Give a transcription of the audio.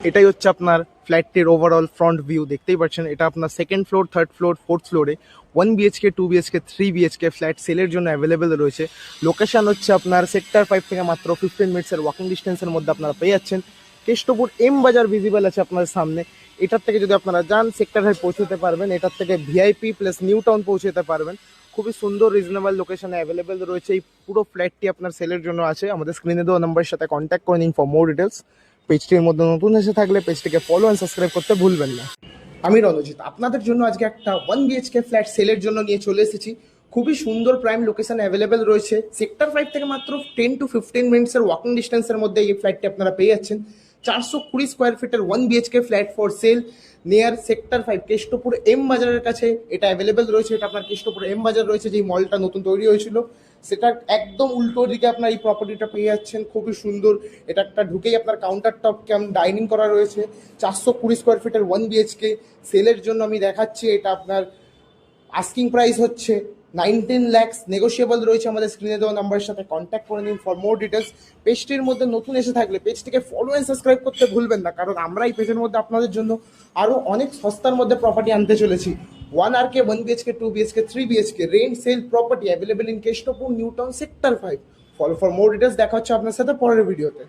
এটাই হচ্ছে আপনার ফ্ল্যাটটির ওভারঅল ফ্রন্ট ভিউ। দেখতেই পাচ্ছেন এটা আপনার second floor, third floor, fourth ফ্লোরে 1 BHK, 2 BHK, 3 BHK ফ্ল্যাট সেলের জন্য অ্যাভেলেবেল রয়েছে। লোকেশন হচ্ছে আপনার সেক্টর 5 থেকে মাত্র 15 মিনিটসের ওয়াকিং ডিস্টেন্সের মধ্যে আপনারা পেয়ে যাচ্ছেন। কেষ্টপুর এম বাজার ভিজিবল আছে আপনার সামনে। এটার থেকে যদি আপনারা যান সেক্টর 5 পৌঁছতে পারবেন। এটার থেকে ভিআইপি প্লাস নিউ টাউন পৌঁছতে পারবেন। খুবই সুন্দর রিজনেবল লোকেশনে অ্যাভেলেবেল রয়েছে। এই পুরো ফ্ল্যাটটি আপনার সেলের জন্য আছে। আমাদের স্ক্রিনে দেওয়া নাম্বারের সাথে কন্ট্যাক্ট করে নিন ফর মোর ডিটেলস। পেজটির মধ্যে নতুন এসে থাকলে পেজটিকে ফলো অ্যান্ড সাবস্ক্রাইব করতে ভুলবেন না। আমি রণজিৎ আপনাদের জন্য আজকে একটা 1 BHK ফ্ল্যাট সেলের জন্য নিয়ে চলে এসেছি। খুবই সুন্দর প্রাইম লোকেশন অ্যাভেলেবেল রয়েছে। সেক্টর 5 থেকে মাত্র 10 to 15 মিনিটসের ওয়াকিং ডিস্টেন্সের মধ্যে এই ফ্ল্যাটটি আপনারা পেয়ে যাচ্ছেন। 420 স্কোয়ার ফিটের 1 BHK flat for sale near sector 5 Keshtopur এম বাজারের কাছে এটা অ্যাভেলেবেল রয়েছে। এটা আপনার কেষ্টপুর এম বাজার রয়েছে, যেই মলটা নতুন তৈরি হয়েছিল সেটার একদম উল্টো দিকে আপনার এই প্রপার্টিটা পেয়ে যাচ্ছেন। খুবই সুন্দর। এটা একটা ঢুকেই আপনার কাউন্টার টপ ক্যাম ডাইনিং করা রয়েছে। 420 স্কোয়ার ফিটের 1 BHK সেলের জন্য আমি দেখাচ্ছি। এটা আপনার আস্কিং প্রাইস হচ্ছে 19 lakhs, নেগোশিয়েবল রয়েছে। আমাদের স্ক্রিনে দেওয়া নাম্বারের সাথে কন্ট্যাক্ট করে নিন ফর মোর ডিটেলস। পেজটির মধ্যে নতুন এসে থাকলে পেজটিকে ফলো অ্যান্ড সাবস্ক্রাইব করতে ভুলবেন না, কারণ আমরা এই পেজের মধ্যে আপনাদের জন্য আরও অনেক সস্তার মধ্যে প্রপার্টি আনতে চলেছি। 1 RK, 1 BHK, 2 BHK, 3 BHK rent sale property available in Keshtopur, new town, sector 5। Follow for more details. দেখা হচ্ছে আপনার সাথে পরের ভিডিওতে।